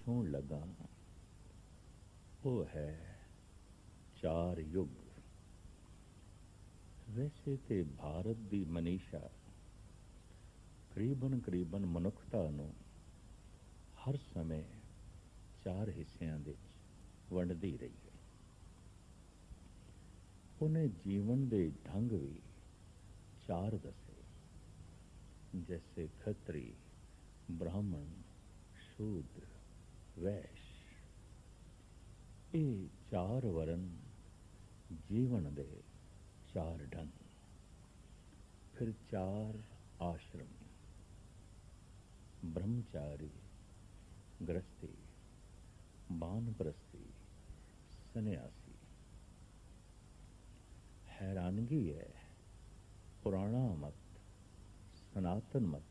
ਛੂਹਣ ਲੱਗਾ ਉਹ ਹੈ 4 ਯੁੱਗ। ਵੈਸੇ ਤੇ ਭਾਰਤ ਦੀ ਮਨੀਸ਼ਾ ਕਰੀਬਨ ਮਨੁੱਖਤਾ ਨੂੰ ਹਰ ਸਮੇਂ 4 ਹਿੱਸਿਆਂ ਵਿੱਚ ਵੰਡਦੀ ਰਹੀ ਹੈ। ਉਹਨੇ ਜੀਵਨ ਦੇ ਢੰਗ ਵੀ 4 ਦੱਸੇ, ਜੈਸੇ ਖੱਤਰੀ, ਬ੍ਰਾਹਮਣ, ਸ਼ੂਦਰ, ਵੈਸ਼। ਇਹ 4 ਵਰਨ ਜੀਵਨ ਦੇ 4 ਢੰਗ। ਫਿਰ 4 ਆਸ਼ਰਮ, ब्रह्मचारी, गृहस्थी, बानप्रस्थी, सन्यासी। हैरानगी है, पुराना मत, सनातन मत,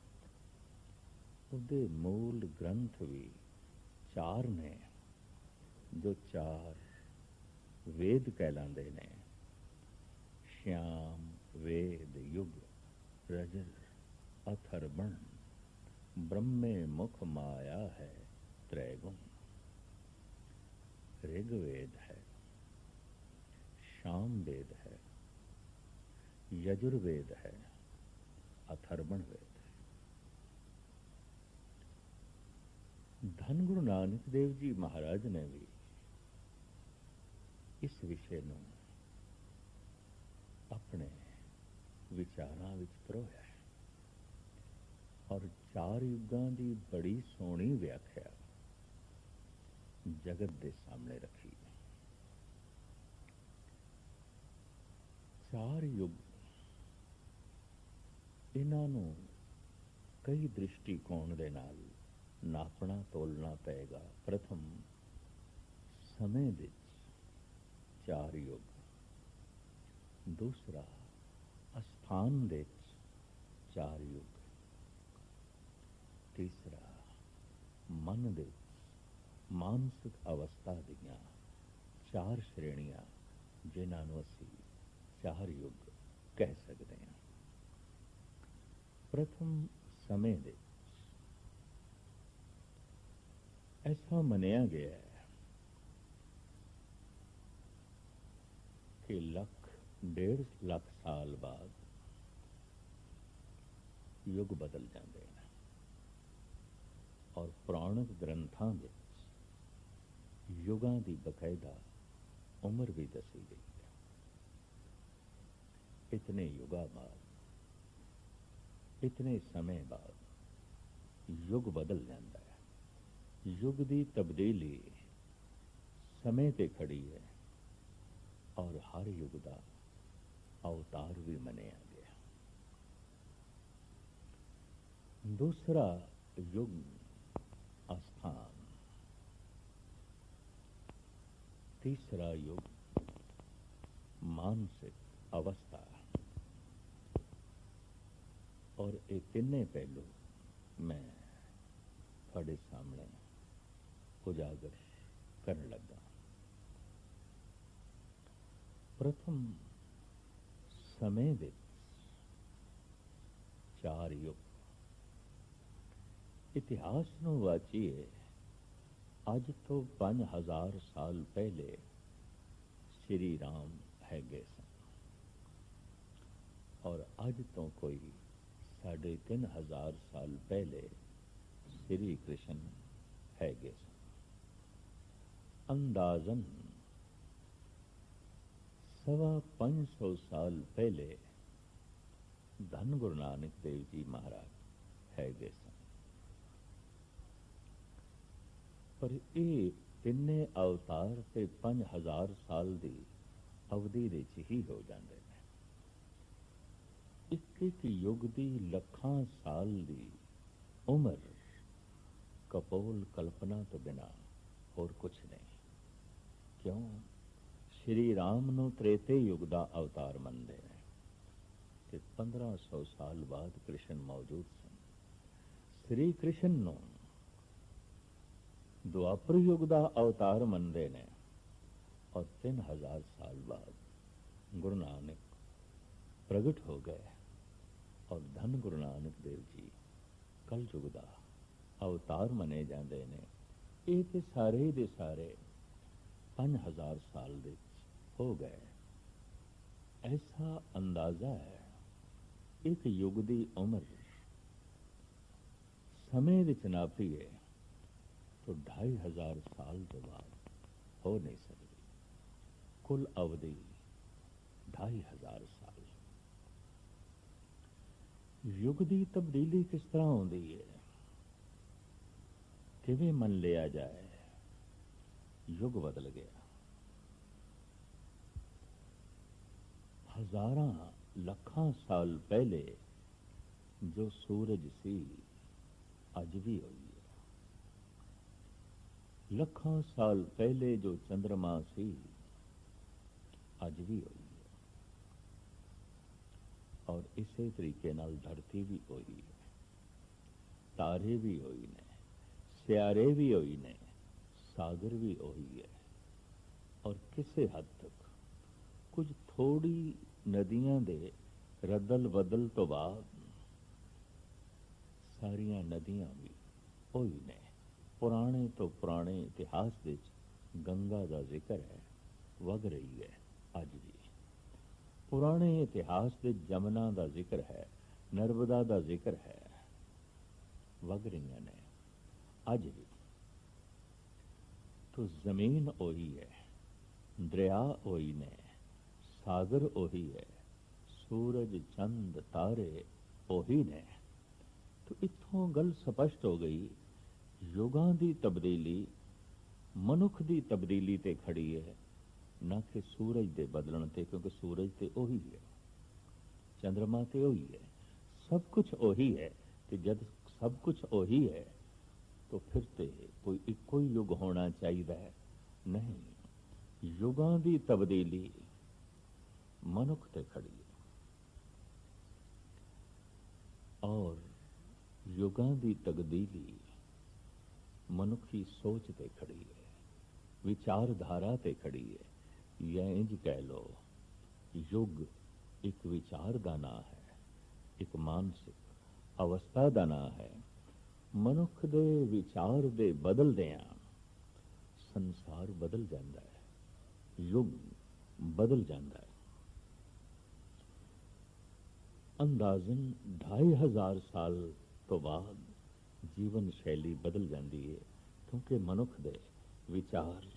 ਉਹਦੇ मूल ग्रंथ भी 4 ने, जो 4 वेद कहलाते ने। श्याम वेद युग रजर अथर्वण, ब्रह्मे मुख माया है त्रैगुण। ऋग्वेद है, शाम वेद है, यजुर्वेद है, अथर्वण वेद है। धन गुरु नानक देव जी महाराज ने भी इस विषय ਨੂੰ अपने विचारां विच परोया है और 4 युगां ਦੀ बड़ी सोहनी व्याख्या जगत के सामने रखी। 4 युग, इन्हां ਨੂੰ कई दृष्टिकोण ਦੇ ਨਾਲ नापना तोलना पेगा। प्रथम समय ਵਿੱਚ 4 युग, दूसरा स्थान ਵਿੱਚ 4 युग, तीसरा मन ਦੇ मानसिक अवस्था ਦੀਆਂ 4 श्रेणियां, जिन्हां ਨੂੰ ਅਸੀਂ 4 युग कह सकते हैं। प्रथम समय ਦੇ ऐसा मनिया गया है कि 1.5 लाख साल बाद युग बदल जाते हैं और पुराणिक ग्रंथां विच युगां दी बकायदा उम्र भी दसी गई है। इतने युगा बाद, इतने समय बाद युग बदल जाता है। युग की तब्दीली समय ते खड़ी है और हर युग का अवतार भी मनिया गया। दूसरा युग स्थान, तीसरा युग मानसिक अवस्था और ये तीनों पहलू मैं थोड़े सामने उजागर करने लगा। प्रथम समय विच 4 युग। इतिहास ਨੂੰ वाचिए अज तो 5000 साल पहले श्री राम है गए सन और अज तो कोई 3500 साल पहले श्री कृष्ण है गए सन। अंदाजन 550 साल पहले धन गुरु नानक देव जी महाराज है गए सन। पर ये तिन्ने अवतार ते 5000 साल की अवधि विच ही हो जाते हैं। एक युग की लखां साल की उम्र कपोल कल्पना तो बिना और कुछ नहीं। क्यों? श्री राम नूं त्रेते युग का अवतार मनते हैं ते 1500 साल बाद कृष्ण मौजूद सन। श्री कृष्ण नूं द्वापर युग का अवतार मनते हैं और 3000 साल बाद गुरु नानक प्रगट हो गए और धन गुरु नानक देव जी कल युग का अवतार मने जाते हैं ਇਹ ਤੇ ਸਾਰੇ ਦੇ ਸਾਰੇ 5000 ਸਾਲ ਦੇ ਹੋ ਗਏ। ਐਸਾ ਅੰਦਾਜ਼ਾ ਹੈ ਇੱਕ ਯੁੱਗ ਦੀ ਉਮਰ ਸਮੇਂ ਵਿੱਚ ਨਾਪੀਏ ਤਾਂ 2500 ਸਾਲ ਤੋਂ ਬਾਅਦ ਹੋ ਨਹੀਂ ਸਕਦੀ। ਕੁੱਲ ਅਵਧੀ 2500 ਸਾਲ। ਯੁੱਗ ਦੀ ਤਬਦੀਲੀ ਕਿਸ ਤਰ੍ਹਾਂ ਹੁੰਦੀ ਹੈ, ਕਿਵੇਂ ਮੰਨ ਲਿਆ ਜਾਏ? ਯੁੱਗ ਬਦਲ ਗਿਆ। ਹਜ਼ਾਰਾਂ ਲੱਖਾਂ ਸਾਲ ਪਹਿਲੇ ਜੋ ਸੂਰਜ ਸੀ ਅੱਜ ਵੀ ਹੋਈ ਹੈ। ਲੱਖਾਂ ਸਾਲ ਪਹਿਲੇ ਜੋ ਚੰਦਰਮਾ ਸੀ ਅੱਜ ਵੀ ਹੋਈ ਹੈ। ਔਰ ਇਸੇ ਤਰੀਕੇ ਨਾਲ ਧਰਤੀ ਵੀ ਹੋਈ ਹੈ, ਤਾਰੇ ਵੀ ਹੋਈ ਨੇ, ਸਿਆਰੇ ਵੀ ਹੋਈ ਨੇ, ਸਾਗਰ ਵੀ ਹੋਈ ਹੈ। ਔਰ ਕਿਸੇ ਹੱਦ ਤੱਕ ਕੁਝ ਥੋੜੀ ਨਦੀਆਂ ਦੇ ਰਦਲ ਬਦਲ ਤੋਂ ਬਾਅਦ ਸਾਰੀਆਂ ਨਦੀਆਂ ਵੀ ਹੋਈ ਨੇ। ਪੁਰਾਣੇ ਤੋਂ ਪੁਰਾਣੇ ਇਤਿਹਾਸ ਵਿੱਚ ਗੰਗਾ ਦਾ ਜ਼ਿਕਰ ਹੈ, ਵਗ ਰਹੀ ਹੈ ਅੱਜ ਵੀ। ਪੁਰਾਣੇ ਇਤਿਹਾਸ ਵਿੱਚ ਜਮਨਾ ਦਾ ਜ਼ਿਕਰ ਹੈ, ਨਰਮਦਾ ਦਾ ਜ਼ਿਕਰ ਹੈ, ਵਗ ਰਹੀਆਂ ਨੇ ਅੱਜ ਵੀ। तो जमीन ओही है, दरिया ओही ने, सागर ओही है, सूरज चंद तारे ओही ने। तो इत्थों गल स्पष्ट हो गई, युगां दी तब्दीली मनुख दी तब्दीली ते खड़ी है, ना कि सूरज दे बदलण ते, क्योंकि सूरज ते ओही है, चंद्रमा ते ओही है, सब कुछ ओही है। ते जब सब कुछ ओही है तो फिर ते कोई इक्को ही युग होना चाहिए? नहीं, युगां दी तब्दीली मनुख ते खड़ी है और युगां दी तब्दीली मनुखी सोच ते खड़ी है, विचारधारा ते खड़ी है। या इंज कह लो, युग एक विचार दा नां है, एक मानसिक अवस्था दा नां है। मनुख दे विचार दे बदलदियां संसार बदल जाता है, युग बदल जाता है। अंदाजन 2500 साल तो बाद जीवन शैली बदल जाती है, क्योंकि मनुख दे विचार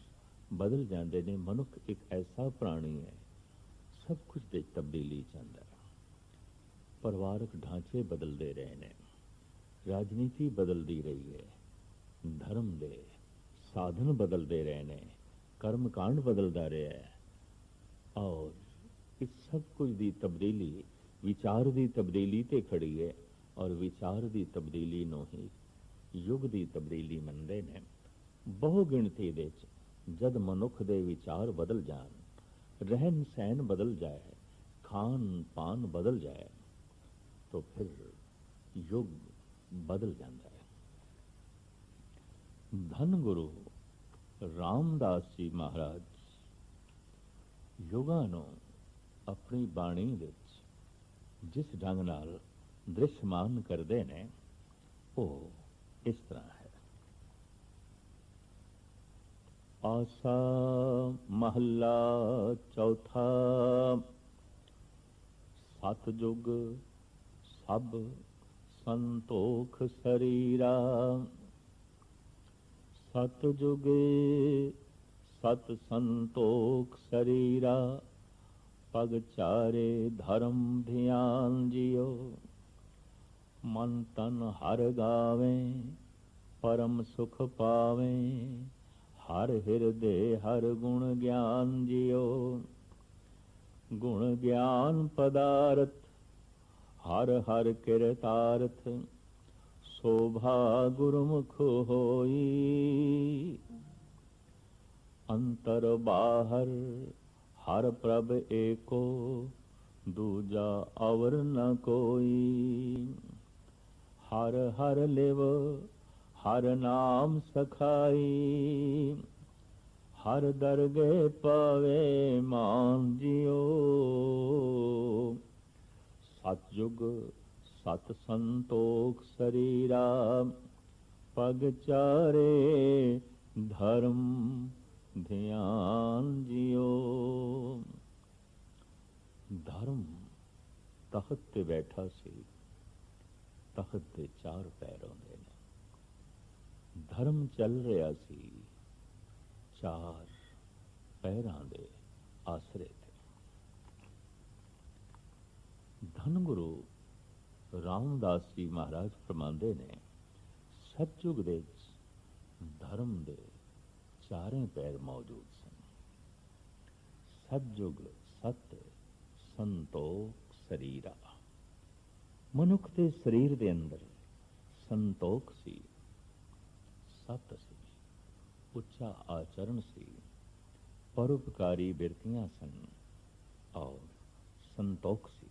बदल जाते ने। मनुख एक ऐसा प्राणी है, सब कुछ दे तब्दीली चाहता है। परिवारक ढांचे बदलते रहे ने, राजनीति बदलती रही है, धर्म दे साधन बदलते रहे ने, कर्मकांड बदलता रहा है। और इस सब कुछ की तब्दीली विचार की तब्दीली ते खड़ी है, और विचार की तब्दीली नो ही युग की तब्दीली मनते हैं। बहु गिणती दे जद मनुख दे विचार बदल जान, रहन सहन बदल जाए, खान पान बदल जाए, तो फिर युग बदल जाता है। धन गुरु रामदास जी महाराज युगां नूं अपनी बाणी विच जिस ढंग नाल दृश्यमान करते ने, वो इस तरह है। आसा महला चौथा, सतजुग सब संतोख शरीरा। सतजुगे सत संतोख शरीरा, पग चारे धर्म ध्यान जियो। मन तन हर गावे, परम सुख पावे, हर हृदय हर गुण ज्ञान जियो। गुण ज्ञान पदार्थ हर हर किरतार्थ, शोभा गुरुमुख होई। अंतर बाहर हर प्रभ एको, दूजा अवर न कोई। हर हर लिव हर नाम सखाई, हर दरगे पावे मान जियो। सतयुग सत संतोख शरीरा, पग चारे धर्म ध्यान जियो। धर्म तख्त ते बैठा सी, तख्त ते चार पैर होंदे ने। धर्म चल रहा सी चार पैरां दे आसरे ते। धन गुरु रामदास जी महाराज फरमांदे ने, सतयुग दे धर्म दे चारें पैर मौजूद सन। सतयुग सत्य संतोख शरीरा। मनुख के शरीर दे अंदर संतोख सी, सत सी, उच्चा आचरण सी, परोपकारी बिरतियां सन और संतोख सी।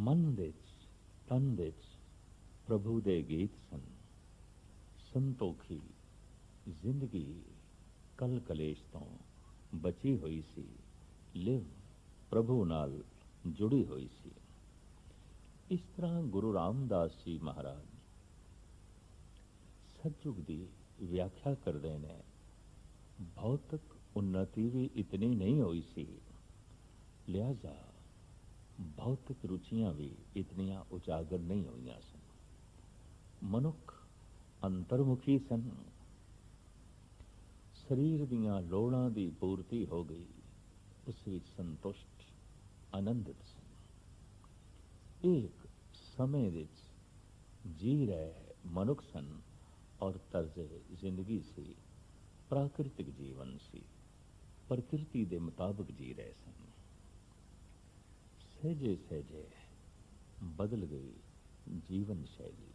मन दे तन दे प्रभु दे गीत सन। संतोखी जिंदगी कल कलेश तो बची हुई सी, लिव प्रभु नाल जुड़ी हुई सी। इस तरह गुरु रामदास जी महाराज सतयुग की व्याख्या करते ने। भौतिक उन्नति भी इतनी नहीं हुई सी, लिहाजा भौतिक रुचियां भी इतनियां उजागर नहीं हुई सन। मनुख अंतर्मुखी सन। शरीर दियां लोड़ां दी पूर्ति हो गई, उस विच संतुष्ट आनंदित सन। एक समय विच जी रहे मनुख सन और तर्जे जिंदगी सी प्राकृतिक जीवन सी, प्रकृति के मुताबिक जी रहे सन। सहजे सहजे बदल गई जीवन शैली।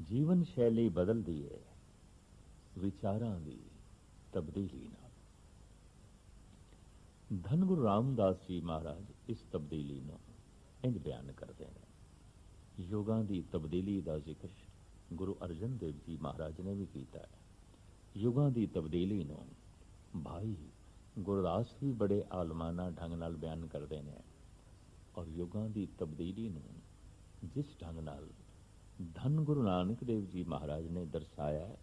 जीवन शैली बदल दी है विचारां दी तब्दीली नाल। धन गुरु रामदास जी महाराज इस तब्दीली नूं इंज बयान करते हैं। युगां दी तब्दीली का जिक्र गुरु अर्जन देव जी महाराज ने भी किया है। युगां दी तब्दीली नूं भाई गुरदास भी बड़े आलमाना ढंग नाल बयान करते हैं। और युगां दी तब्दीली नूं जिस ढंग नाल धन गुरु नानक देव जी महाराज ने दर्शाया है,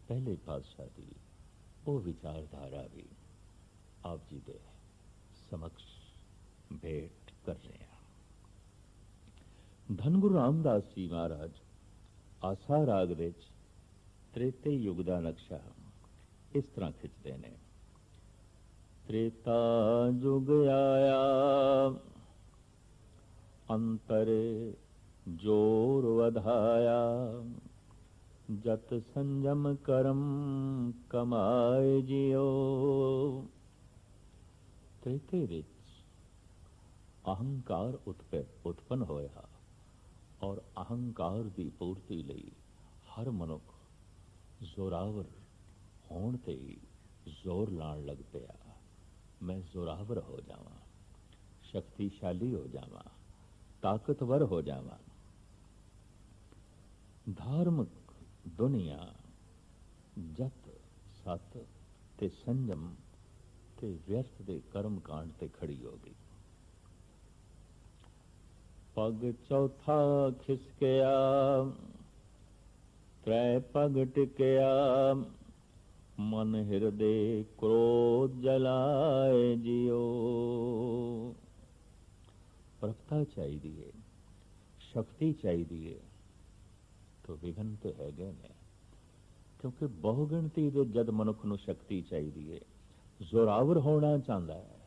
पहले पातशाह की वो विचारधारा भी आप जी दे समक्ष भेंट कर रहे हैं। धन गुरु रामदास जी महाराज आसा राग विच त्रेते युग का नक्शा इस तरह खिंचते ने। त्रेता युग आया अंतर जोर वधाया, जत संयम करम कमाए जियो। त्रेते विच अहंकार उत्पन्न होया और अहंकार की पूर्ति लई हर मनुख जोरावर होण ते ही जोर लाण लग पिया। मैं जोरावर हो जावां, शक्तिशाली हो जावां, ताकतवर हो जावां। धार्मिक दुनिया जत सत ते संयम ते व्यर्थ दे कर्म कांड ते खड़ी हो गई। पग चौथा खिसकया, त्रै पग टिकया, मन हृदय क्रोध जलाए जियो। प्रभुता चाहिए, शक्ति चाहिए, तो विघन तो है गए ने। क्योंकि बहुगिणती दे जद मनुख नूं शक्ति चाहिए, जोरावर होना चाहता है,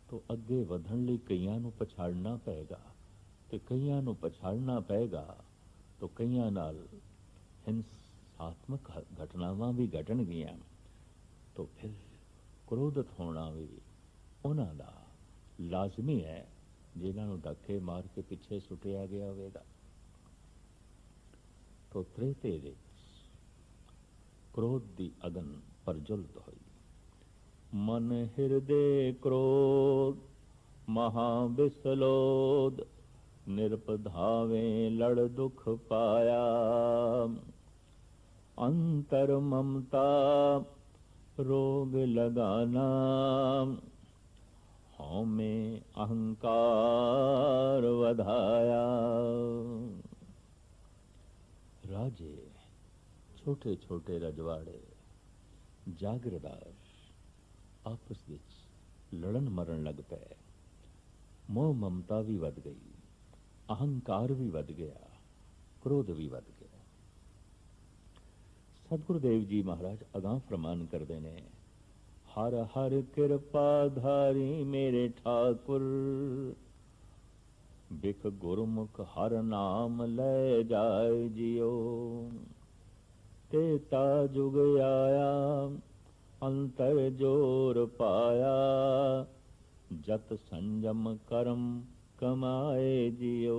तो अगे वधण लई कईयां नूं पछाड़ना पेगा, ते कईयां नूं पछाड़ना पेगा तो कईयां नाल हिंसात्मक घटनावां भी घटणगियां। तो फिर क्रोधित होना भी उन्हां दा लाजमी है, जिन्हां नूं धक्के मार के पिछे सुटिया गया होवेगा। तो त्रेते विच क्रोध दी अगन प्रज्वलित हुई। मन हृदय क्रोध महाविसलोद, निरपधावे लड़ दुख पाया। अंतर ममता रोग लगाना, हौं में अहंकार वधाया। ਰਾਜੇ, ਛੋਟੇ ਛੋਟੇ ਰਜਵਾੜੇ, ਜਾਗੀਰਦਾਰ ਆਪਸ ਵਿੱਚ ਲੜਨ ਮਰਨ ਲੱਗ ਪਏ। ਮੋਹ ਮਮਤਾ ਵੀ ਵੱਧ ਗਈ, ਅਹੰਕਾਰ ਵੀ ਵੱਧ ਗਿਆ, ਕ੍ਰੋਧ ਵੀ ਵੱਧ ਗਿਆ। ਸਤਿਗੁਰੂ ਦੇਵ ਜੀ ਮਹਾਰਾਜ ਅਗਾਂਹ ਫਰਮਾਨ ਕਰਦੇ ਨੇ, ਹਰ ਹਰ ਕਿਰਪਾ ਧਾਰੀ ਮੇਰੇ ਠਾਕੁਰ, ਬਿਖ ਗੁਰਮੁਖ ਹਰ ਨਾਮ ਲੈ ਜਾਏ ਜਿਉ। ਤੇ ਤਾ ਜੁਗ ਆਇਆ ਅੰਤਰ ਜੋਰ ਪਾਇਆ, ਜਤ ਸੰਜਮ ਕਰਮ ਕਮਾਏ ਜਿਉ।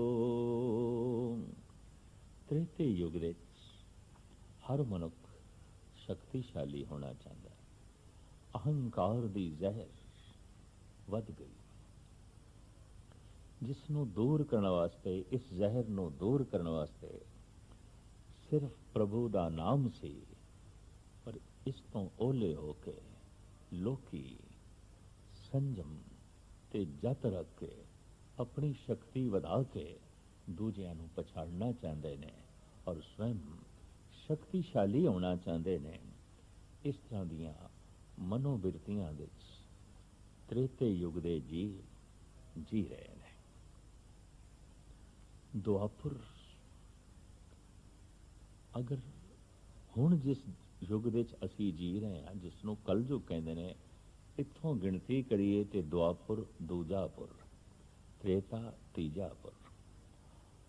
ਤ੍ਰੇਤੇ ਯੁਗ ਵਿੱਚ ਹਰ ਮਨੁੱਖ ਸ਼ਕਤੀਸ਼ਾਲੀ ਹੋਣਾ ਚਾਹੁੰਦਾ ਹੈ। ਅਹੰਕਾਰ ਦੀ ਜ਼ਹਿਰ ਵੱਧ ਗਈ, ਜਿਸ ਨੂੰ ਦੂਰ ਕਰਨ ਵਾਸਤੇ, ਇਸ ਜ਼ਹਿਰ ਨੂੰ ਦੂਰ ਕਰਨ ਵਾਸਤੇ ਸਿਰਫ ਪ੍ਰਭੂ ਦਾ ਨਾਮ ਸੀ। ਪਰ ਇਸ ਤੋਂ ਓਲੇ ਹੋ ਕੇ ਲੋਕੀ ਸੰਜਮ ਤੇ ਜਤ ਰੱਖ ਕੇ, ਆਪਣੀ ਸ਼ਕਤੀ ਵਧਾ ਕੇ ਦੂਜਿਆਂ ਨੂੰ ਪਛਾੜਨਾ ਚਾਹੁੰਦੇ ਨੇ ਔਰ ਸਵੈਮ ਸ਼ਕਤੀਸ਼ਾਲੀ ਹੋਣਾ ਚਾਹੁੰਦੇ ਨੇ। ਇਸ ਤਰ੍ਹਾਂ ਦੀਆਂ ਮਨੋਬਿਰਤੀਆਂ ਵਿੱਚ ਤ੍ਰੇਤੇ ਯੁੱਗ ਦੇ ਜੀ ਰਹੇ ਨੇ। ਦੁਆਪੁਰ, ਅਗਰ ਹੁਣ ਜਿਸ ਯੁੱਗ ਵਿੱਚ ਅਸੀਂ ਜੀ ਰਹੇ ਹਾਂ, ਜਿਸ ਨੂੰ ਕਲਯੁਗ ਕਹਿੰਦੇ ਨੇ, ਇੱਥੋਂ ਗਿਣਤੀ ਕਰੀਏ ਤੇ ਦੁਆਪੁਰ ਦੂਜਾ ਪੁਰ, ਤ੍ਰੇਤਾ ਤੀਜਾ ਪੁਰ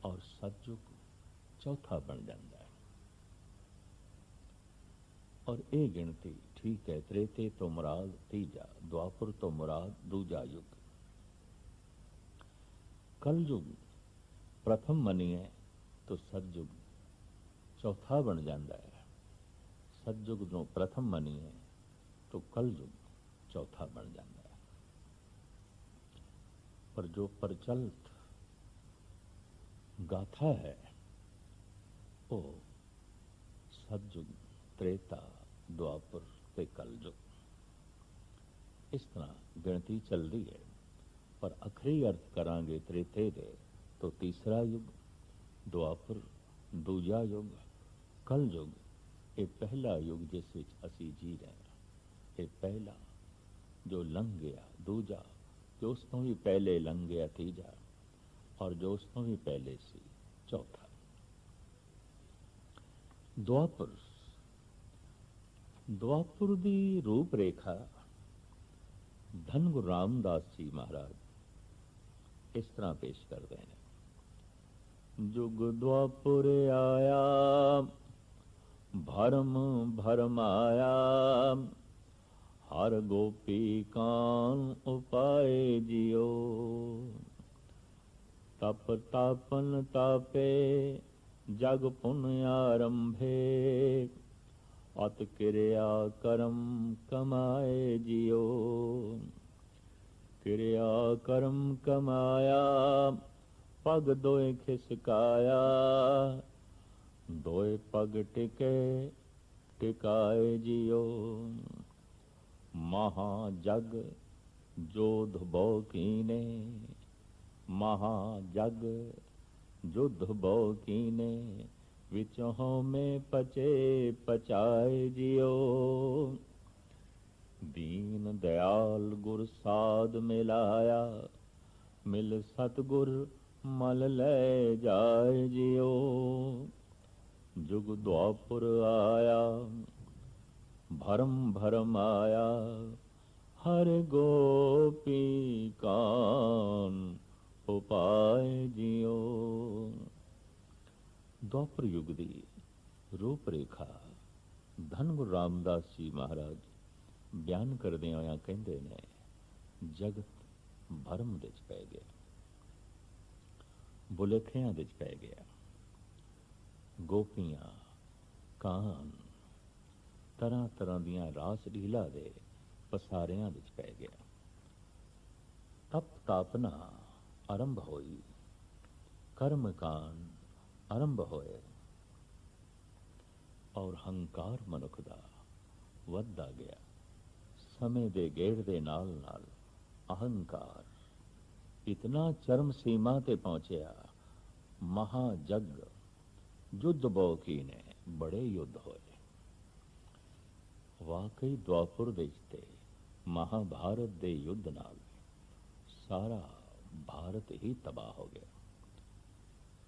ਔਰ ਸਤਯੁਗ ਚੌਥਾ ਬਣ ਜਾਂਦਾ ਹੈ। ਔਰ ਇਹ ਗਿਣਤੀ ਠੀਕ ਹੈ, ਤ੍ਰੇਤੇ ਤੋਂ ਮੁਰਾਦ ਤੀਜਾ, ਦੁਆਪੁਰ ਤੋਂ ਮੁਰਾਦ ਦੂਜਾ ਯੁੱਗ। ਕਲਯੁਗ ਪ੍ਰਥਮ ਮੰਨੀਏ ਤਾਂ ਸਤਯੁਗ ਚੌਥਾ ਬਣ ਜਾਂਦਾ ਹੈ। ਸਤਯੁਗ ਨੂੰ ਪ੍ਰਥਮ ਮੰਨੀਏ ਤਾਂ ਕਲਯੁਗ ਚੌਥਾ ਬਣ ਜਾਂਦਾ ਹੈ। ਪਰ ਜੋ ਪ੍ਰਚਲਿਤ ਗਾਥਾ ਹੈ ਉਹ ਸਤਯੁਗ, ਤ੍ਰੇਤਾ, ਦੁਆਪੁਰ ਤੇ ਕਲਯੁਗ, ਇਸ ਤਰ੍ਹਾਂ ਗਿਣਤੀ ਚੱਲਦੀ ਹੈ। ਪਰ ਅਖਰੀ ਅਰਥ ਕਰਾਂਗੇ ਤ੍ਰੇਤੇ ਦੇ ਤਾਂ ਤੀਸਰਾ ਯੁੱਗ, ਦੁਆਪੁਰ ਦੂਜਾ ਯੁੱਗ, ਕਲਯੁਗ ਇਹ ਪਹਿਲਾ ਯੁੱਗ ਜਿਸ ਵਿੱਚ ਅਸੀਂ ਜੀ ਰਹੇ ਹਾਂ। ਇਹ ਪਹਿਲਾ ਜੋ ਲੰਘ ਗਿਆ, ਦੂਜਾ ਜੋ ਉਸ ਤੋਂ ਵੀ ਪਹਿਲੇ ਲੰਘ ਗਿਆ, ਤੀਜਾ ਔਰ ਜੋ ਉਸ ਤੋਂ ਵੀ ਪਹਿਲੇ ਸੀ, ਚੌਥਾ। ਦੁਆਪੁਰ, ਦੁਆਪੁਰ ਦੀ ਰੂਪ ਰੇਖਾ ਧੰਨ ਗੁਰੂ ਰਾਮਦਾਸ ਜੀ ਮਹਾਰਾਜ ਇਸ ਤਰ੍ਹਾਂ ਪੇਸ਼ ਕਰਦੇ ਨੇ। ਜੁਗ ਦੁਆਪੁਰ ਆਇਆ, ਭਰਮ ਭਰਮਾਇਆ, ਹਰ ਗੋਪੀ ਕਾਨ ਉਪਾਏ ਜਿਉ। ਤਪ ਤਾਪਨ ਤਾਪੇ, ਜਗ ਪੁਨ ਆਰੰਭੇ, ਅਤ ਕਿਰਿਆ ਕਰਮ ਕਮਾਏ ਜਿਉ। ਕਿਰਿਆ ਕਰਮ ਕਮਾਇਆ, ਪਗ ਦੋਏ ਖਿਸਕਾਇਆ, ਦੋਏ ਪਗ ਟਿਕੇ ਟਿਕਾਏ ਜਿਉ। ਮਹਾ ਜਗ ਜੋਧ ਬਹੁ ਕੀਨੇ, ਮਹਾ ਜਗ ਜੁਧ ਬਹੁ ਕੀਨੇ, ਵਿੱਚ ਹਉਮੈ ਪਚੇ ਪਚਾਏ ਜਿਉ। ਦੀਨ ਦਿਆਲ ਗੁਰ ਸਾਧ ਮਿਲਾਇਆ, ਮਿਲ ਸਤਿਗੁਰ ਮਲ ਲੈ ਜਾਏ ਜਿਉ। ਜੁਗ ਦੁਆਪੁਰ ਆਇਆ, ਭਰਮ ਭਰਮ ਆਇਆ, ਹਰ ਗੋਪੀ ਕਾਨ ਉਪਾਏ ਜਿਉ। ਦੁਆਪਰ ਯੁੱਗ ਦੀ ਰੂਪ ਰੇਖਾ ਧੰਨ ਗੁਰੂ ਰਾਮਦਾਸ ਜੀ ਮਹਾਰਾਜ ਬਿਆਨ ਕਰਦੇ ਹੋਇਆ ਕਹਿੰਦੇ ਨੇ, ਜਗਤ ਭਰਮ ਵਿੱਚ ਪੈ ਗਿਆ, ਭੁਲੇਖਿਆਂ ਵਿੱਚ ਪੈ ਗਿਆ। ਗੋਪੀਆਂ, ਕਾਨ ਤਰ੍ਹਾਂ ਤਰ੍ਹਾਂ ਦੀਆਂ ਰਾਸ ਲੀਲਾ ਦੇ ਪਸਾਰਿਆਂ ਵਿੱਚ ਪੈ ਗਿਆ। ਤਪ ਤਾਪਨਾ ਆਰੰਭ ਹੋਈ, ਕਰਮ ਕਾਂਡ ਆਰੰਭ ਹੋਏ ਔਰ ਹੰਕਾਰ ਮਨੁੱਖ ਦਾ ਵੱਧਦਾ ਗਿਆ। ਸਮੇਂ ਦੇ ਗੇੜ ਦੇ ਨਾਲ ਨਾਲ ਅਹੰਕਾਰ ਇਤਨਾ ਚਰਮ ਸੀਮਾ ਤੇ ਪਹੁੰਚਿਆ, ਮਹਾ ਜਗ युद्ध बहु कीने बड़े युद्ध होए। वाकई द्वापुर देश ते महाभारत दे युद्ध नाल सारा भारत ही तबाह हो गया।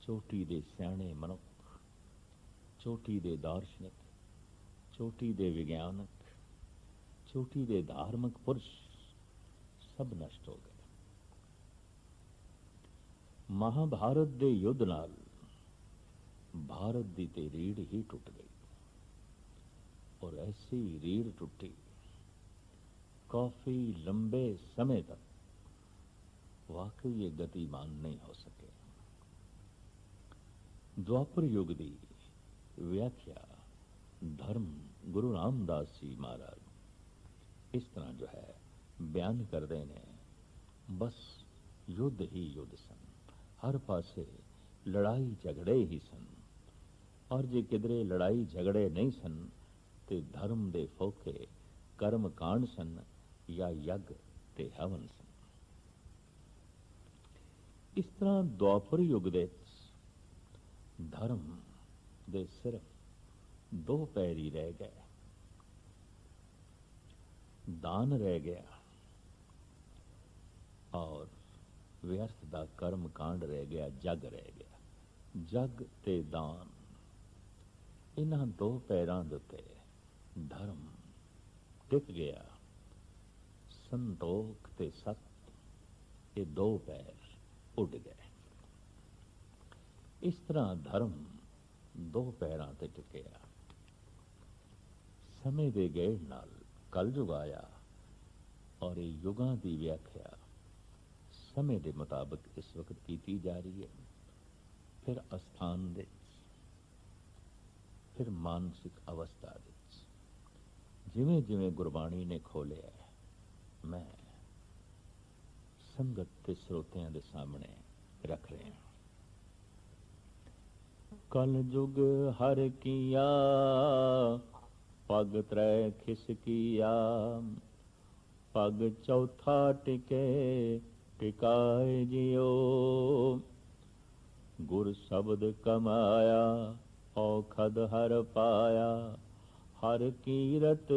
चोटी दे सियाणे मनुख, चोटी दे दार्शनिक, चोटी दे विज्ञानक, चोटी दे धार्मिक पुरुष सब नष्ट हो गए। महाभारत दे युद्ध नाल भारत दी ते रीढ़ ही टूट गई, और ऐसी रीढ़ टूटी काफी लंबे समय तक वाकई ये गतिमान नहीं हो सके। द्वापर युग दी व्याख्या धर्म गुरु रामदास जी महाराज इस तरह जो है बयान करते ने, बस युद्ध ही युद्ध सन, हर पासे लड़ाई झगड़े ही सन, और जे किधरे लड़ाई झगड़े नहीं सन ते धर्म दे फोके कर्म कांड सन या यज्ञ ते हवन सन। इस तरह द्वापर युग दे धर्म दे सिर्फ दो पैर ही रह गए, दान रह गया और व्यर्थ दा कर्म कांड रह गया, जग रह गया। जग ते दान, इन्हां दो पैरां दे उत्ते धर्म टिक गया। संतोख ते सत, ये दो पैर उड़ गए। इस तरह धर्म दो पैरां ते टिकिया। समय दे गेड़ नाल कलयुग आया, और ये युगां दी व्याख्या समय के मुताबिक इस वक्त की जा रही है। फिर अस्थान दे, फिर मानसिक अवस्था दे, जिमें जिमें गुरबाणी ने खोलिया मैं संगत के स्रोतियां दे सामने रख रहे हैं। कल युग हर किया पग त्रै खिसकिया, पग चौथा टिके टिकाए जियो। गुर शब्द कमाया औखद हर पाया, हर कीरत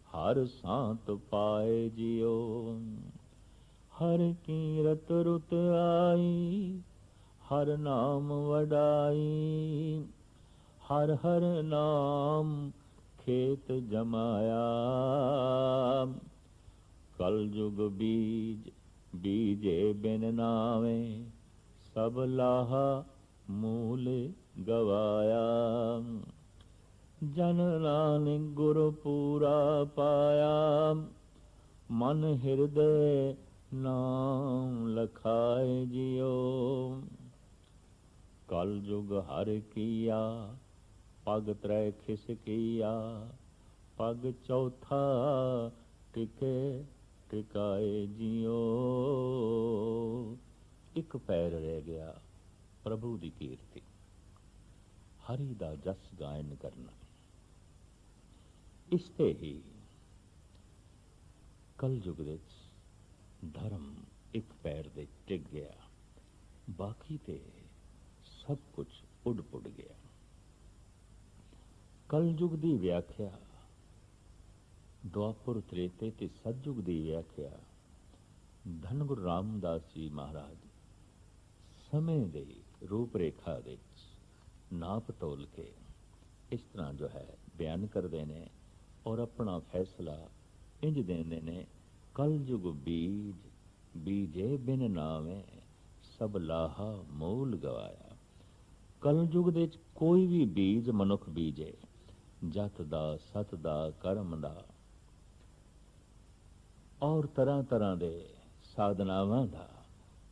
हर सांत पाए जियो। हर कीरत रुत आई हर नाम वडाई, हर हर नाम खेत जमाया। कल युग बीज बीजे बिन नावे, सब लाहा मूल गवाया। जन नानक गुरु पूरा पाया, मन हृदय नाम लखाए जियो। कल युग हर किया पग त्रै खिसकिया, पग चौथा टिके टिकाए जियो। एक पैर रह गया प्रभु दी कीर्ति, हरि दा जस गायन करना। इसते ही कल युग विच धर्म एक पैर दे टिक गया, बाकी ते सब कुछ उड़ पुड़ गया। कल युग दी व्याख्या द्वापुर त्रेते ते सतयुग दी व्याख्या धन गुरु रामदास जी महाराज समय दे रूप रेखा विच नाप तोल के इस तरह जो है बयान करते ने और अपना फैसला इंज देंदे ने। कल युग बीज बीजे बिन नावे, सब लाहा मूल गवाया। कल युग दे कोई भी बीज मनुख बीजे, जत दा सत दा कर्म दा और तरह तरह दे साधनावां दा,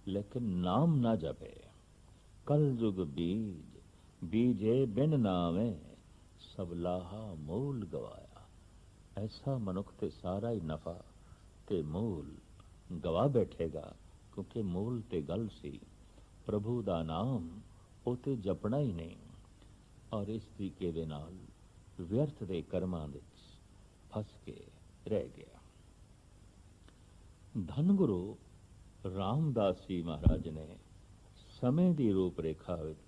लेकिन नाम ना जपे। कल युग बीज बीजे बिन नावे, सब लाहा मूल गवाया। ऐसा मनुख ते सारा ही नफा ते मूल गवा बैठेगा, क्योंकि मूल ते गल सी प्रभु दा नाम उते जपना ही नहीं, और इस तरीके दे नाल व्यर्थ दे कर्मां विच फस के रह गया। धन गुरु रामदास जी महाराज ने समय की रूप रेखा विच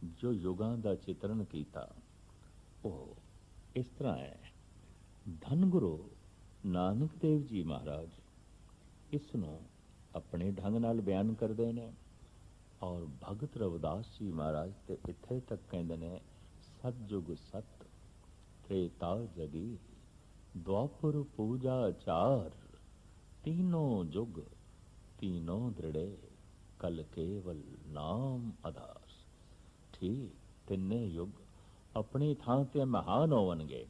ਜੋ ਯੁਗਾਂ ਦਾ ਚਿਤਰਨ ਕੀਤਾ ਉਹ ਇਸ ਤਰ੍ਹਾਂ ਹੈ। ਧੰਨ ਗੁਰੂ ਨਾਨਕ ਦੇਵ ਜੀ ਮਹਾਰਾਜ ਇਸ ਨੂੰ ਆਪਣੇ ਢੰਗ ਨਾਲ ਬਿਆਨ ਕਰਦੇ ਨੇ ਔਰ ਭਗਤ ਰਵਿਦਾਸ ਜੀ ਮਹਾਰਾਜ ਤੇ ਇੱਥੇ ਤੱਕ ਕਹਿੰਦੇ ਨੇ, ਸਤਜੁਗ ਸਤ ਤ੍ਰੇਤਾ ਜਗੀ ਦੁਆਪਰ ਪੂਜਾ ਚਾਰ, तीनों जुग तीनों दृढ़े कल केवल नाम आधार। ठीक तिन्ने युग अपनी थां ते महान होवणगे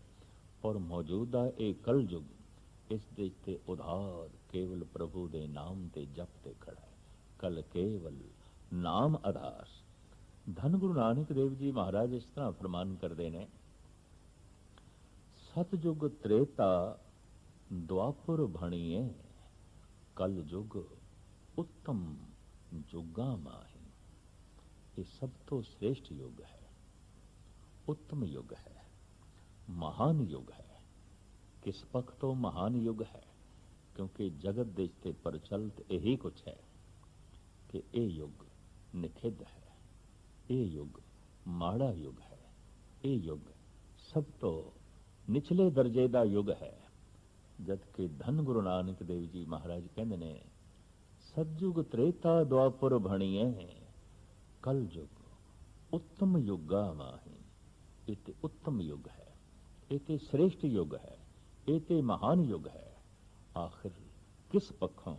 पर मौजूदा ये कल युग इस दे ते उधार केवल प्रभु दे नाम ते जप ते खड़ा है। कल केवल नाम आधार। धन गुरु नानक देव जी महाराज इस तरह फरमान करते ने, सतयुग त्रेता द्वापर भणिए कल युग उत्तम जुगा माही। ये सब तो श्रेष्ठ युग है, उत्तम युग है, महान युग है। किस पक्ष तो महान युग है? क्योंकि जगत देश ते प्रचलित यही कुछ है कि ये युग निखिद्ध है, ये युग माड़ा युग है, ये युग सब तो निचले दर्जे का युग है। जबकि धन गुरु नानक देव जी महाराज कहते ने, सतयुग त्रेता द्वापर भणिए कल युग उत्तम युगा माही। ये उत्तम युग है, ये श्रेष्ठ युग है, ये महान युग है। आखिर किस पक्षों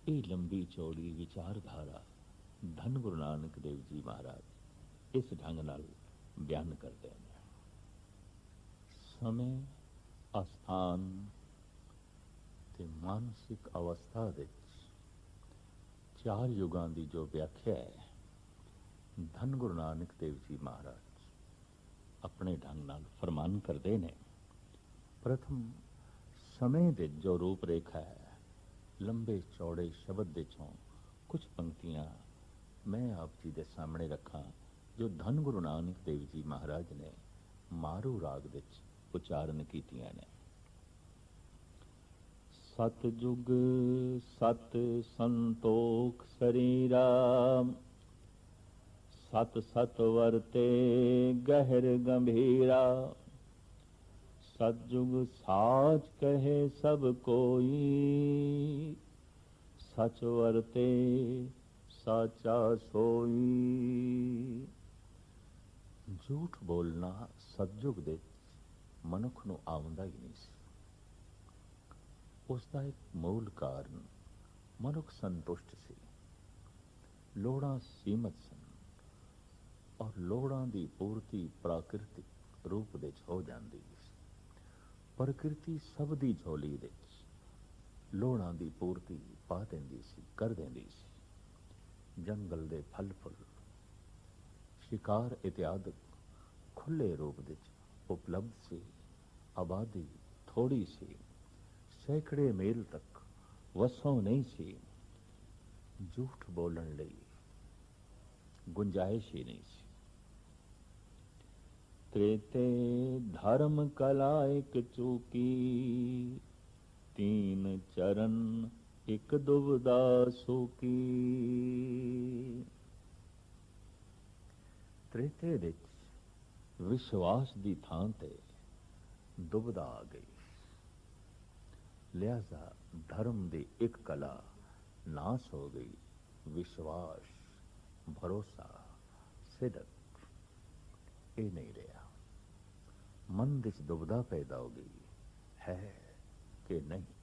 ये लंबी चौड़ी विचारधारा धन गुरु नानक देव जी महाराज इस ढंग नाल बयान करते हैं। समय अस्थान ते मानसिक अवस्था विच चार युगां दी जो व्याख्या है, धन गुरु नानक देव जी महाराज अपने ढंग नाल फरमान करते ने। प्रथम समय दे जो रूप रेखा है, लंबे चौड़े शब्द विचों कुछ पंक्तियां मैं आप जी दे सामने रखा जो धन गुरु नानक देव जी महाराज ने मारू राग विच उच्चारण कीतियां ने। सतयुग सत संतोख शरीरा, सत सत वरते गहर गंभीरा। सतयुग साच कहे सब कोई, सच वरते साचा सोई। झूठ बोलना सतयुग दे मनुख ਨੂੰ ਆਉਂਦਾ ਹੀ ਨਹੀਂ ਸੀ। ਉਸ ਦਾ ਇੱਕ ਮੂਲ ਕਾਰਨ ਮਨੁੱਖ ਸੰਤੁਸ਼ਟ ਸੀ, ਲੋੜਾਂ ਸੀਮਤ ਸਨ ਔਰ ਲੋੜਾਂ ਦੀ ਪੂਰਤੀ ਪ੍ਰਾਕਿਰਤਿਕ ਰੂਪ ਵਿੱਚ ਹੋ ਜਾਂਦੀ ਸੀ। ਪ੍ਰਕਿਰਤੀ ਸਭ ਦੀ ਝੋਲੀ ਵਿੱਚ ਲੋੜਾਂ ਦੀ ਪੂਰਤੀ ਪਾ ਦਿੰਦੀ ਸੀ, ਕਰ ਦਿੰਦੀ ਸੀ। ਜੰਗਲ ਦੇ ਫਲ ਫੁੱਲ, ਸ਼ਿਕਾਰ ਇਤਿਆਦਿ ਖੁੱਲੇ ਰੂਪ ਵਿੱਚ ਉਪਲਬਧ ਸੀ। आबादी थोड़ी सी, सैकड़े मील तक वसों नहीं सी। झूठ बोलन लई गुंजाइश ही नहीं सी। त्रेते धर्म कला एक चूकी, तीन चरण एक दुविधा सूकी। त्रेते विच विश्वास दी थां ते दुविधा आ गई। लिहाजा धर्म की एक कला नाश हो गई। विश्वास, भरोसा, सिदक ये नहीं रहा। मन विच दुविधा पैदा हो गई है कि नहीं।